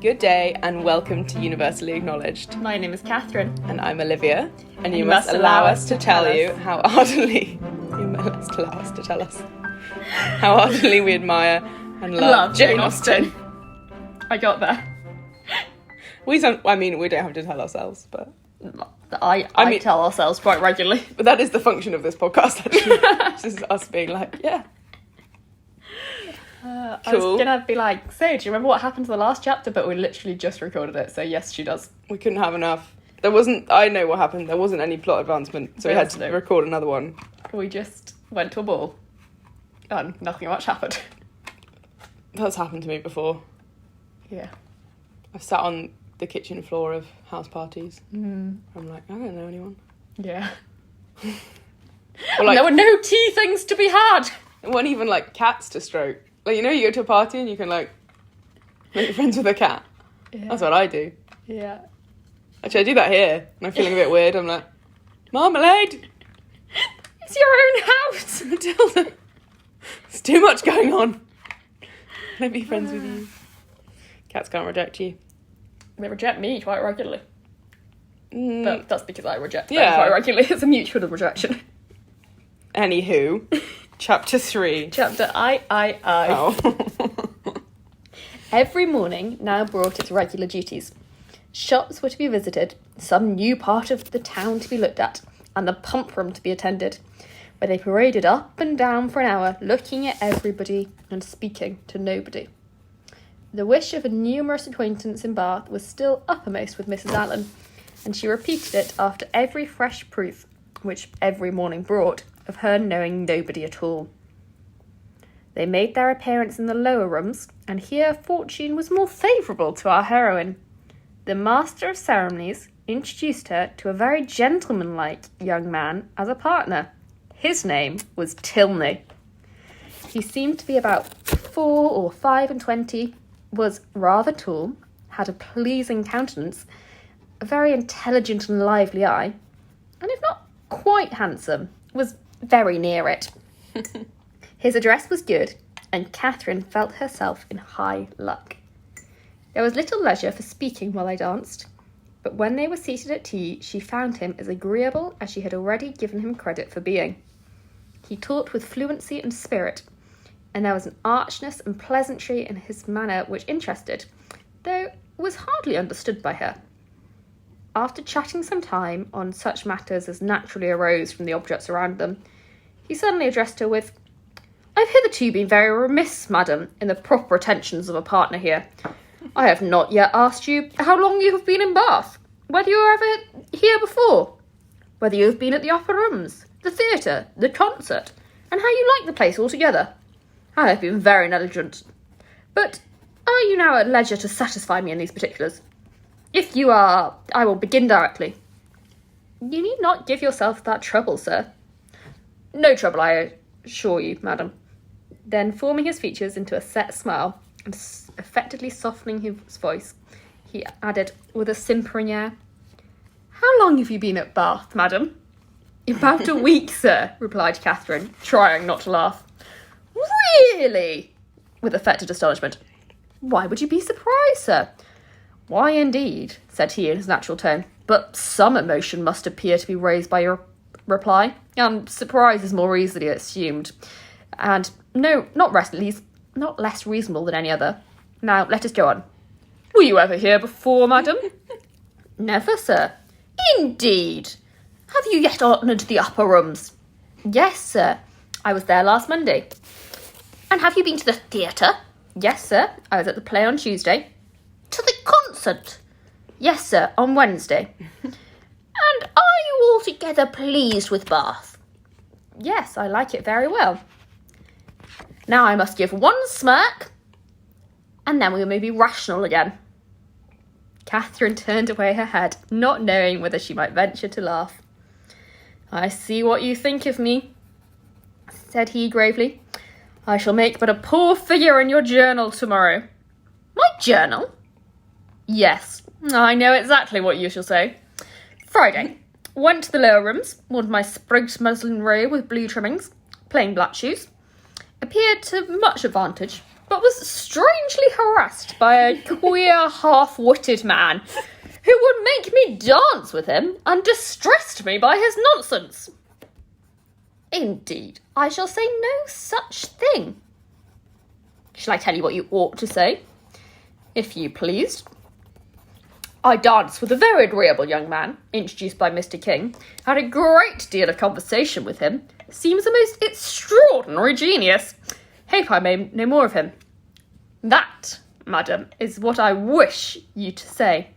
Good day and welcome to Universally Acknowledged. My name is Catherine. And I'm Olivia. And you must allow us to tell you how ardently... You must allow us to tell us how ardently we admire and love Jane Austen. I got there. We don't have to tell ourselves, but... I mean, tell ourselves quite regularly. But that is the function of this podcast, actually. This is us being like, yeah. Cool. I was going to be like, so, do you remember what happened to the last chapter? But we literally just recorded it, so yes, she does. We couldn't have enough. I know what happened. There wasn't any plot advancement, so we had to record another one. We just went to a ball, and nothing much happened. That's happened to me before. Yeah. I've sat on the kitchen floor of house parties. Mm. I'm like, I don't know anyone. Yeah. Or like, there were no tea things to be had. It weren't even like cats to stroke. Like, you know, you go to a party and you can like make friends with a cat. Yeah. That's what I do. Yeah. Actually, I do that here, and I'm feeling a bit weird. I'm like, Marmalade! It's your own house! Matilda! There's too much going on. Let me be friends with you. Cats can't reject you. They reject me quite regularly. But that's because I reject them Yeah. quite regularly. It's a mutual rejection. Anywho, chapter 3. Chapter I. Oh. Every morning now brought its regular duties. Shops were to be visited, some new part of the town to be looked at, and the pump room to be attended, where they paraded up and down for an hour, looking at everybody and speaking to nobody. The wish of a numerous acquaintance in Bath was still uppermost with Mrs. Allen, and she repeated it after every fresh proof, which every morning brought, of her knowing nobody at all. They made their appearance in the lower rooms, and here fortune was more favourable to our heroine. The master of ceremonies introduced her to a very gentlemanlike young man as a partner. His name was Tilney. He seemed to be about 4 or 25, was rather tall, had a pleasing countenance, a very intelligent and lively eye, and if not quite handsome, was very near it. His address was good, and Catherine felt herself in high luck. There was little leisure for speaking while they danced, but when they were seated at tea, she found him as agreeable as she had already given him credit for being. He talked with fluency and spirit, and there was an archness and pleasantry in his manner which interested, though was hardly understood by her. After chatting some time on such matters as naturally arose from the objects around them, he suddenly addressed her with, "I've hitherto been very remiss, madam, in the proper attentions of a partner here. I have not yet asked you how long you have been in Bath, whether you were ever here before, whether you have been at the upper rooms, the theatre, the concert, and how you like the place altogether. I have been very negligent. But are you now at leisure to satisfy me in these particulars? If you are, I will begin directly." "You need not give yourself that trouble, sir." "No trouble, I assure you, madam." Then, forming his features into a set smile, and affectedly softening his voice, he added, with a simpering air, "How long have you been at Bath, madam?" "About a week, sir," replied Catherine, trying not to laugh. "Really?" with affected astonishment. "Why would you be surprised, sir?" "Why, indeed," said he in his natural tone, "but some emotion must appear to be raised by your reply, and surprise is more easily assumed, and not less reasonable than any other. Now, let us go on. Were you ever here before, madam?" "Never, sir." "Indeed? Have you yet honoured the upper rooms?" "Yes, sir. I was there last Monday." "And have you been to the theatre?" "Yes, sir. I was at the play on Tuesday." "To the concert?" "Yes, sir, on Wednesday." "And are you altogether pleased with Bath?" "Yes, I like it very well." "Now I must give one smirk, and then we may be rational again." Catherine turned away her head, not knowing whether she might venture to laugh. "I see what you think of me," said he gravely. "I shall make but a poor figure in your journal tomorrow." "My journal?" "Yes, I know exactly what you shall say. Friday. Went to the lower rooms, worn my sprigged muslin robe with blue trimmings, plain black shoes. Appeared to much advantage. but was strangely harassed by a queer, half-witted man who would make me dance with him and distressed me by his nonsense. Indeed, I shall say no such thing. Shall I tell you what you ought to say? If you pleased. I danced with a very agreeable young man, introduced by Mr. King, had a great deal of conversation with him, seems a most extraordinary genius. Hope I may know more of him. That, madam, is what I wish you to say.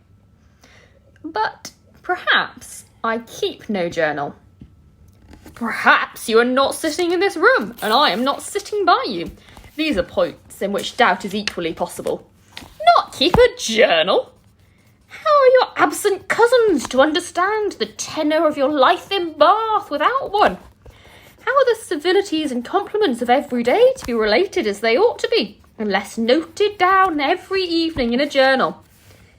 But perhaps I keep no journal. Perhaps you are not sitting in this room, and I am not sitting by you. These are points in which doubt is equally possible. Not keep a journal? How are your absent cousins to understand the tenor of your life in Bath without one? How are the civilities and compliments of every day to be related as they ought to be, unless noted down every evening in a journal?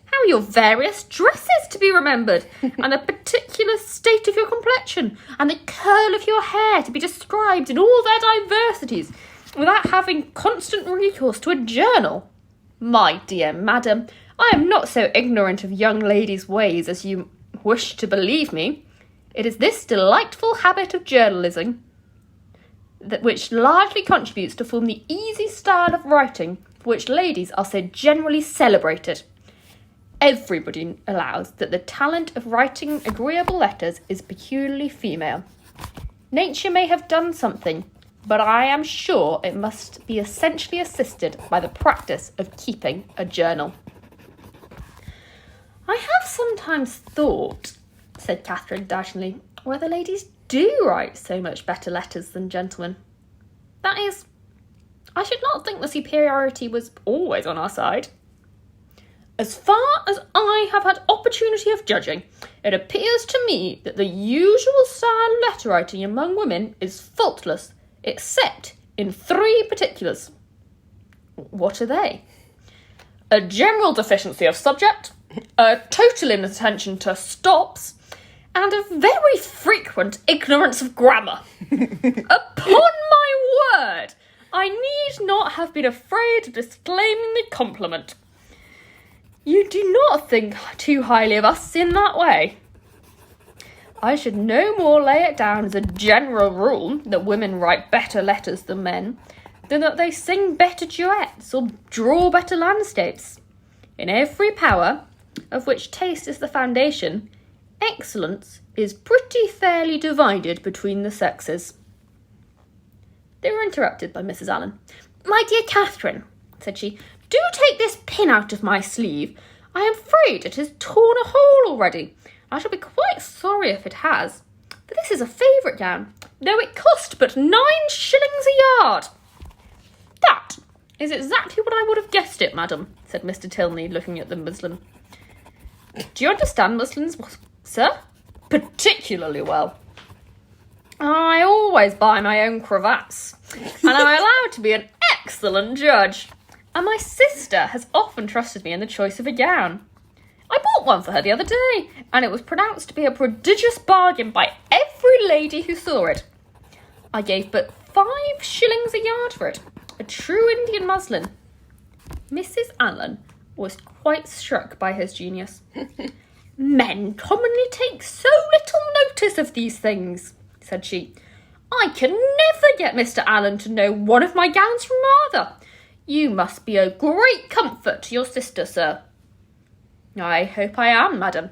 How are your various dresses to be remembered, and the particular state of your complexion, and the curl of your hair to be described in all their diversities, without having constant recourse to a journal? My dear madam, I am not so ignorant of young ladies' ways as you wish to believe me. It is this delightful habit of journalism which largely contributes to form the easy style of writing for which ladies are so generally celebrated. Everybody allows that the talent of writing agreeable letters is peculiarly female. Nature may have done something, but I am sure it must be essentially assisted by the practice of keeping a journal. I have sometimes thought, said Catherine doubtingly, whether ladies do write so much better letters than gentlemen. That is, I should not think the superiority was always on our side. As far as I have had opportunity of judging, it appears to me that the usual style of letter writing among women is faultless, except in 3 particulars. What are they? A general deficiency of subject, a total inattention to stops, and a very frequent ignorance of grammar. Upon my word, I need not have been afraid of disclaiming the compliment. You do not think too highly of us in that way. I should no more lay it down as a general rule that women write better letters than men, than that they sing better duets or draw better landscapes. In every power, of which taste is the foundation, excellence is pretty fairly divided between the sexes. They were interrupted by Mrs. Allen. My dear Catherine, said she, do take this pin out of my sleeve. I am afraid it has torn a hole already. I shall be quite sorry if it has, for this is a favourite gown, though it cost but 9 shillings a yard. That is exactly what I would have guessed it, madam, said Mr. Tilney, looking at the muslin. Do you understand muslins, sir? Particularly well. I always buy my own cravats, and I'm allowed to be an excellent judge. And my sister has often trusted me in the choice of a gown. I bought one for her the other day, and it was pronounced to be a prodigious bargain by every lady who saw it. I gave but 5 shillings a yard for it, a true Indian muslin. Mrs. Allen was quite struck by his genius. Men commonly take so little notice of these things, said she. I can never get Mr. Allen to know one of my gowns from another. You must be a great comfort to your sister, sir. I hope I am, madam.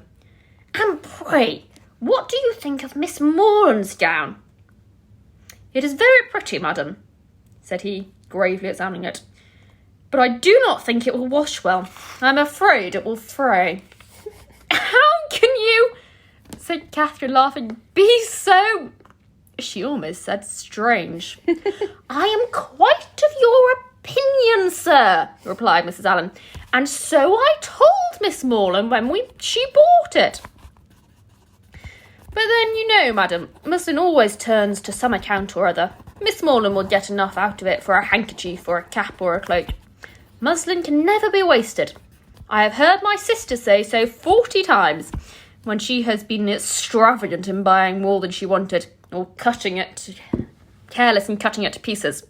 And pray, what do you think of Miss Morland's gown? It is very pretty, madam, said he, gravely examining it. But I do not think it will wash well. I am afraid it will fray. How can you, said Catherine, laughing, be so... She almost said strange. I am quite of your opinion, sir, replied Mrs. Allen, and so I told Miss Morland when she bought it. But then, you know, madam, muslin always turns to some account or other. Miss Morland will get enough out of it for a handkerchief or a cap or a cloak. Muslin can never be wasted. I have heard my sister say so 40 times, when she has been extravagant in buying more than she wanted, or careless in cutting it to pieces.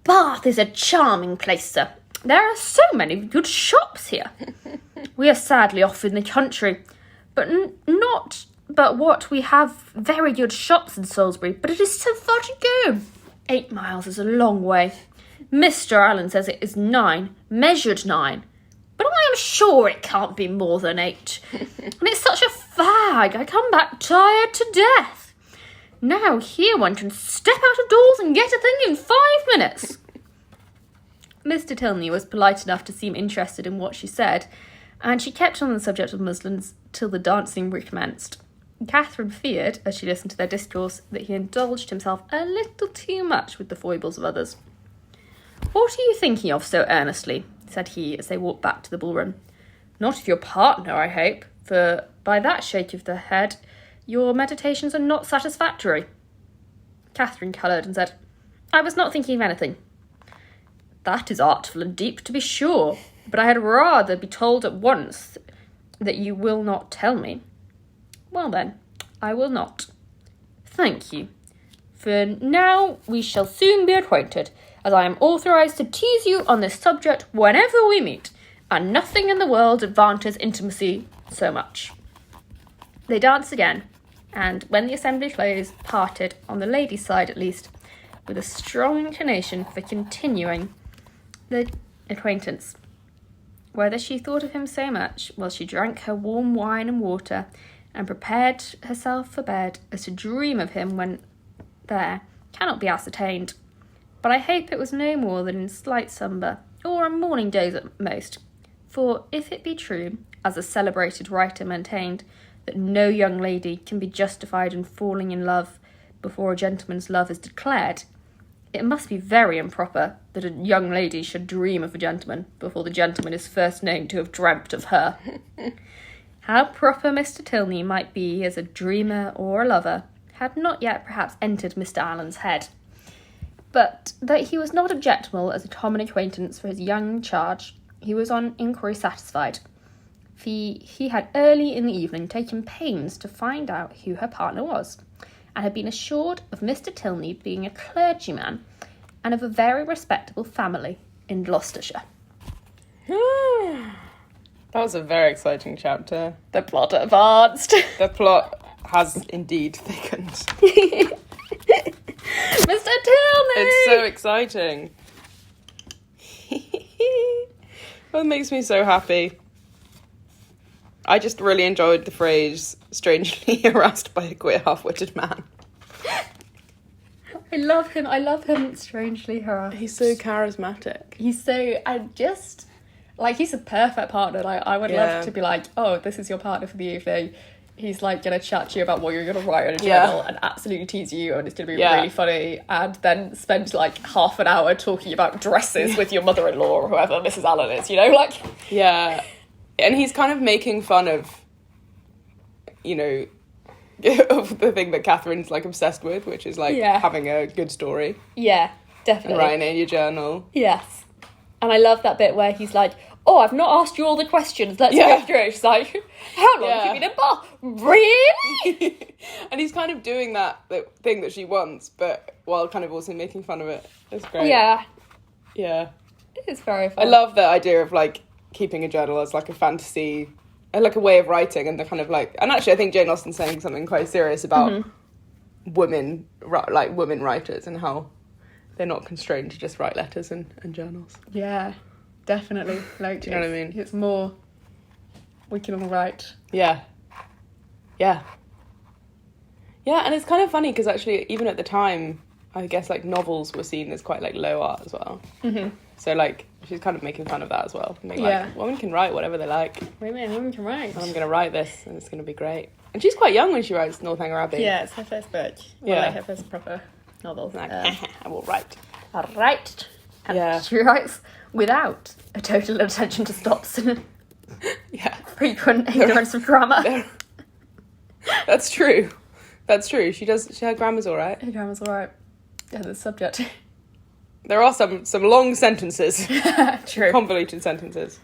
Bath is a charming place, sir. There are so many good shops here. We are sadly off in the country, but what we have very good shops in Salisbury, but it is so far to go. 8 miles is a long way. Mr. Allen says it is 9, measured 9, but I am sure it can't be more than 8. And it's such a fag, I come back tired to death. Now here one can step out of doors and get a thing in 5 minutes. Mr. Tilney was polite enough to seem interested in what she said, and she kept on the subject of muslins till the dancing recommenced. Catherine feared, as she listened to their discourse, that he indulged himself a little too much with the foibles of others. "What are you thinking of so earnestly?" said he as they walked back to the ballroom. "Not of your partner, I hope, for by that shake of the head your meditations are not satisfactory." Catherine coloured and said, "I was not thinking of anything." "That is artful and deep, to be sure, but I had rather be told at once that you will not tell me." "Well then, I will not." "Thank you. For now we shall soon be acquainted, as I am authorised to tease you on this subject whenever we meet, and nothing in the world advances intimacy so much." They danced again, and when the assembly closed, parted, on the ladies' side at least, with a strong inclination for continuing the acquaintance. Whether she thought of him so much while she drank her warm wine and water and prepared herself for bed as to dream of him when there cannot be ascertained, but I hope it was no more than in slight slumber, or on morning days at most, for if it be true, as a celebrated writer maintained, that no young lady can be justified in falling in love before a gentleman's love is declared, it must be very improper that a young lady should dream of a gentleman before the gentleman is first known to have dreamt of her. How proper Mr. Tilney might be as a dreamer or a lover had not yet perhaps entered Mr. Allen's head, but that he was not objectionable as a common acquaintance for his young charge, he was on inquiry satisfied. He had early in the evening taken pains to find out who her partner was, and had been assured of Mr. Tilney being a clergyman and of a very respectable family in Gloucestershire. That was a very exciting chapter. The plot advanced. The plot has indeed thickened. Mr. Tilney! It's so exciting. It makes me so happy. I just really enjoyed the phrase, strangely harassed by a queer half-witted man. I love him strangely harassed. He's so charismatic. He's a perfect partner. I would love to be like, oh, this is your partner for the evening. He's like going to chat to you about what you're going to write on a journal and absolutely tease you, and it's going to be really funny, and then spend like half an hour talking about dresses with your mother-in-law or whoever Mrs. Allen is, you know, like... Yeah. And he's kind of making fun of, you know, of the thing that Catherine's, like, obsessed with, which is, like, having a good story. Yeah, definitely. And writing it in your journal. Yes. And I love that bit where he's like, oh, I've not asked you all the questions, let's go through it. She's like, how long have you been in bath? Really? And he's kind of doing that thing that she wants, but while kind of also making fun of it. It's great. Yeah. Yeah. It's very fun. I love the idea of, like, keeping a journal as like a fantasy, like a way of writing, and the kind of like, and actually I think Jane Austen's saying something quite serious about women writers and how they're not constrained to just write letters and journals. Yeah, definitely. Like, do you know what I mean? It's more, we can all write. Yeah, and it's kind of funny because actually even at the time, I guess like novels were seen as quite like low art as well. So like she's kind of making fun of that as well. Being like, women can write whatever they like. Women can write. And I'm going to write this and it's going to be great. And she's quite young when she writes Northanger Abbey. Yeah, it's her first book. Well, like her first proper novel. Like, I will write. I'll write. And she writes without a total attention to stops and frequent ignorance of grammar. That's true. Her grammar's all right. Her grammar's all right. Yeah, the subject. There are some long sentences. True. Convoluted sentences.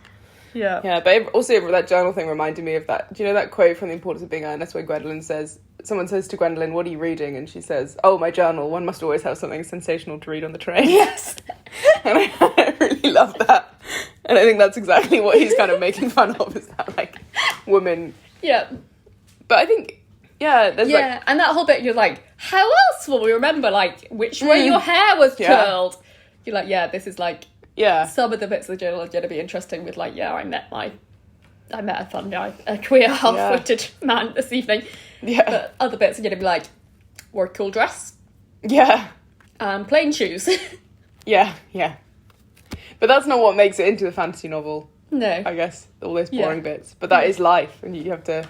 Yeah. Yeah, but also that journal thing reminded me of that. Do you know that quote from The Importance of Being Earnest where Gwendolyn says, someone says to Gwendolyn, what are you reading? And she says, oh, my journal. One must always have something sensational to read on the train. Yes. And I really love that. And I think that's exactly what he's kind of making fun of, is that, like, woman. Yeah. But I think, yeah, there's like... and that whole bit, you're like, how else will we remember, like, which way your hair was curled? You're like, yeah, this is, like... Yeah. Some of the bits of the journal are going to be interesting with, like, I met a fun guy, a queer half-witted man this evening. Yeah. But other bits are going to be like, wore a cool dress. Yeah. Plain shoes. Yeah. But that's not what makes it into a fantasy novel. No. I guess, all those boring bits. But that is life, and you have to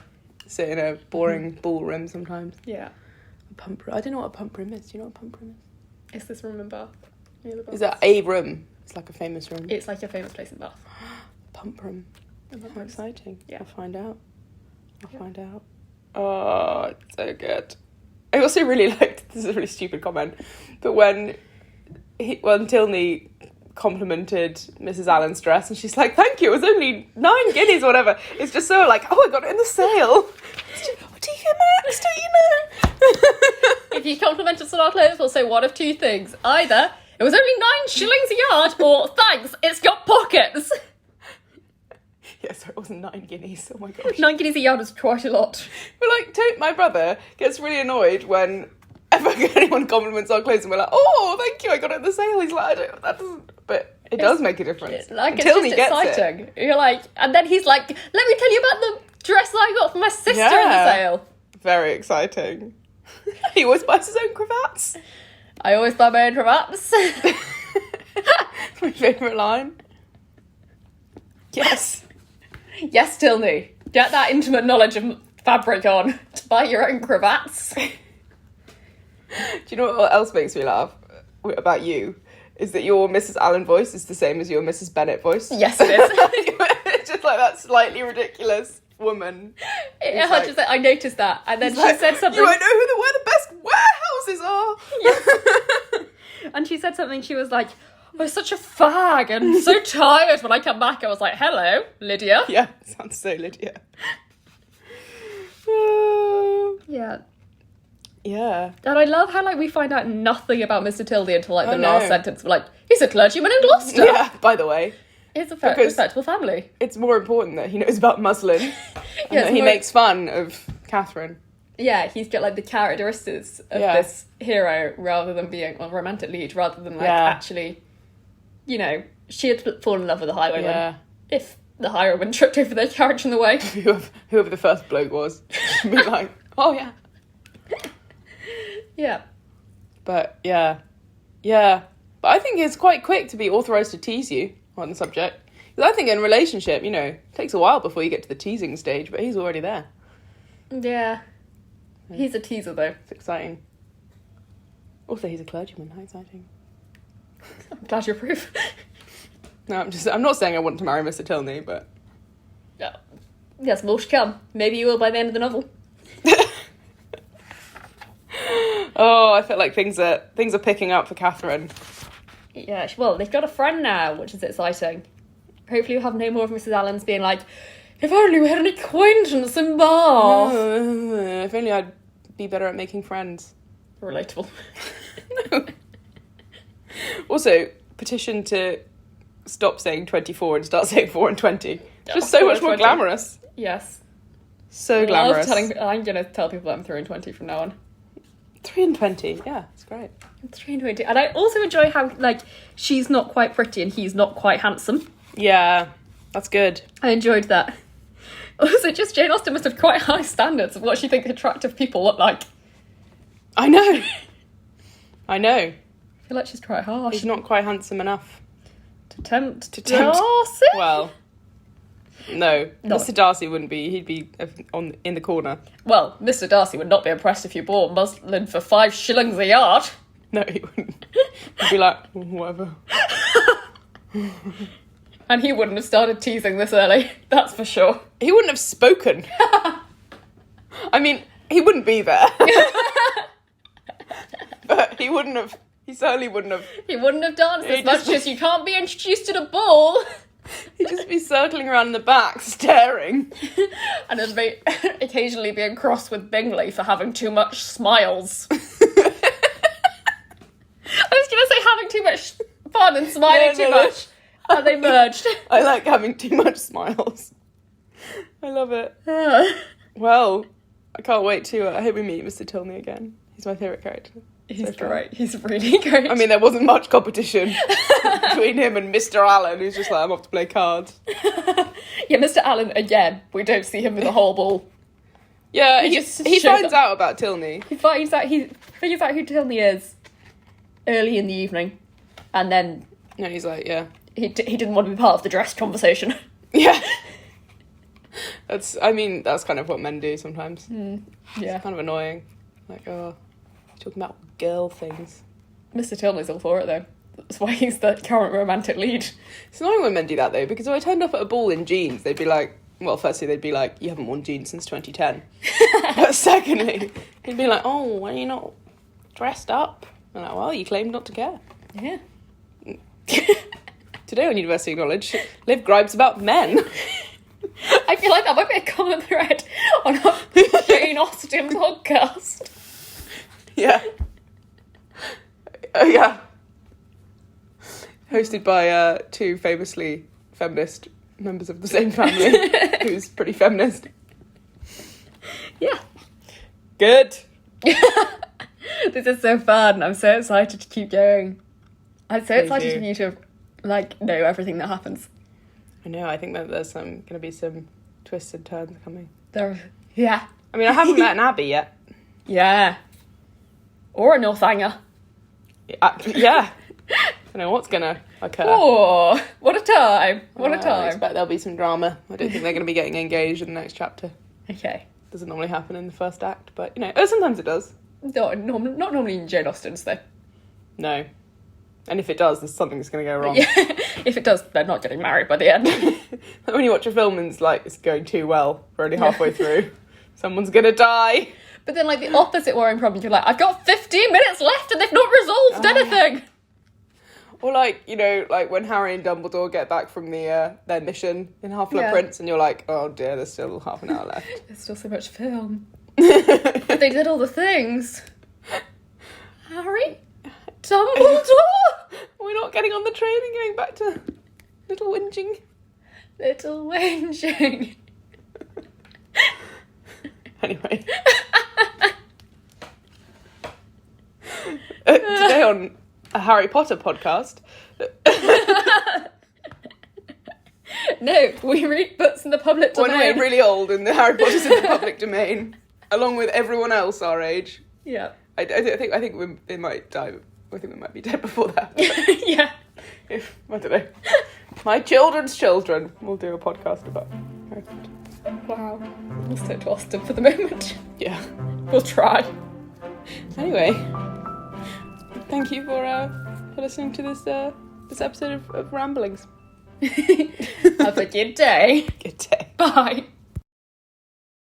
sit in a boring ballroom sometimes. Yeah. I don't know what a pump room is. Do you know what a pump room Is this room in Bath? is? Is that a room? It's like a famous room. It's like a famous place in Bath. Pump room. How exciting. Yeah. I'll find out. Oh, it's so good. I also really liked, this is a really stupid comment, but when Tilney complimented Mrs. Allen's dress and she's like, thank you, it was only 9 guineas or whatever. It's just so like, oh, I got it in the sale. What do you get, Max? Don't you know? If you compliment us on our clothes, we'll say one of two things. Either, it was only 9 shillings a yard, or thanks, it's got pockets. Yeah, sorry, it wasn't 9 guineas. Oh my gosh. 9 guineas a yard is quite a lot. But like, my brother gets really annoyed when anyone compliments our clothes and we're like, oh, thank you, I got it in the sale. He's like, that doesn't, but it does make a difference. Like, Until it's he just gets exciting. it. You're like, and then he's like, let me tell you about the dress I got for my sister in the sale. Very exciting. He always buys his own cravats. I always buy my own cravats. My favourite line. Yes. Yes, Tilney. Get that intimate knowledge of fabric on to buy your own cravats. Do you know what else makes me laugh about you? Is that your Mrs. Allen voice is the same as your Mrs. Bennett voice. Yes, it is. It's just like that slightly ridiculous woman. I noticed that. And then she said something. You won't know where the best warehouses are. Yes. And she said something, she was like, I was such a fag and so tired when I come back. I was like, hello, Lydia. Yeah, sounds so Lydia. Yeah. Yeah. And I love how, like, we find out nothing about Mr. Tildy until, like, the last sentence. We're like, he's a clergyman in Gloucester. Yeah, by the way. It's a respectable family. It's more important that he knows about muslin and that he makes fun of Catherine. Yeah, he's got, like, the characteristics of this hero rather than being a romantic lead, rather than, like, actually, you know, she had fallen in love with the highwayman. Yeah. If the highwayman tripped over their carriage in the way. Whoever the first bloke was. Be like, oh, yeah. Yeah. But, yeah. But I think it's quite quick to be authorised to tease you on the subject. Because I think in a relationship, you know, it takes a while before you get to the teasing stage, but he's already there. Yeah. He's a teaser, though. It's exciting. Also, he's a clergyman. How exciting. I'm glad you approve. No, I'm not saying I want to marry Mr. Tilney, but... Yeah. Yes, more to come. Maybe you will by the end of the novel. Oh, I feel like things are picking up for Catherine. Yeah, well, they've got a friend now, which is exciting. Hopefully we'll have no more of Mrs. Allen's being like, if only we had an acquaintance in Bath. If only I'd be better at making friends. Relatable. No. Also, petition to stop saying 24 and start saying 4 and 20. Just so much more glamorous. Yes. So glamorous. I'm going to tell people that I'm 3 and 20 from now on. 3 and 20, yeah, it's great. 3 and 20. And I also enjoy how, like, she's not quite pretty and he's not quite handsome. Yeah, that's good. I enjoyed that. Also, just Jane Austen must have quite high standards of what she thinks attractive people look like. I know. I feel like she's quite harsh. He's not quite handsome enough. To tempt Darcy? Well, no. Mr. Darcy wouldn't be. He'd be in the corner. Well, Mr. Darcy would not be impressed if you bought muslin for 5 shillings a yard. No, he wouldn't. He'd be like, whatever. And he wouldn't have started teasing this early, that's for sure. He wouldn't have spoken. I mean, he wouldn't be there. But he certainly wouldn't have. He wouldn't have danced as much as you can't be introduced at a ball. He'd just be circling around in the back, staring. And then occasionally being cross with Bingley for having too much smiles. I was going to say having too much fun and smiling too much. And they merged. I like having too much smiles. I love it. Well, I can't wait to... I hope we meet Mr. Tilney again. He's my favourite character. He's great. He's really great. I mean, there wasn't much competition between him and Mr. Allen, who's just like, I'm off to play cards. Yeah, Mr. Allen, again, we don't see him with a whole ball. Yeah, he finds out about Tilney. He figures out who Tilney is early in the evening. And then... No, he's like, yeah. He didn't want to be part of the dress conversation. Yeah. That's kind of what men do sometimes. Yeah. It's kind of annoying. Like, oh, talking about girl things. Mr. Tilney's all for it, though. That's why he's the current romantic lead. It's annoying when men do that, though, because if I turned up at a ball in jeans, they'd be like, well, firstly, they'd be like, you haven't worn jeans since 2010. But secondly, they'd be like, oh, why are you not dressed up? I'm like, well, you claimed not to care. Yeah. Today on University of Knowledge, Liv gripes about men. I feel like that might be a common thread on our Jane Austen podcast. Yeah. Yeah. Hosted by two famously feminist members of the same family, who's pretty feminist. Yeah. Good. This is so fun. I'm so excited to keep going. I'm so Me excited too. for you to, know everything that happens. I know, I think that there's going to be some twists and turns coming. Yeah. I mean, I haven't met an Abbey yet. Yeah. Or a Northanger. Yeah. I don't know what's going to occur. Oh, what a time. What a I time. expect there'll be some drama. I don't think they're going to be getting engaged in the next chapter. Okay. Doesn't normally happen in the first act, but, sometimes it does. Not normally in Jane Austen's, though. No. And if it does, there's something that's going to go wrong. Yeah. If it does, they're not getting married by the end. When you watch a film and it's going too well, we're only halfway through. Someone's going to die. But then, the opposite worrying problem, you're like, I've got 15 minutes left and they've not resolved anything. Or when Harry and Dumbledore get back from their mission in Half-Blood Prince, and you're like, oh dear, there's still half an hour left. There's still so much film. But they did all the things. Harry? Dumbledore? We're not getting on the train and going back to Little Whinging. Little whinging. Anyway. Today on a Harry Potter podcast. No, we read books in the public domain. When we're really old and the Harry Potter's in the public domain, along with everyone else our age. Yeah. I think they might die. I think we might be dead before that. Yeah. I don't know. My children's children. We'll do a podcast about Harry Potter. Wow. We'll stick to Austen for the moment. Yeah. We'll try. Anyway, thank you for listening to this episode of Ramblings. Have a good day. Good day. Bye.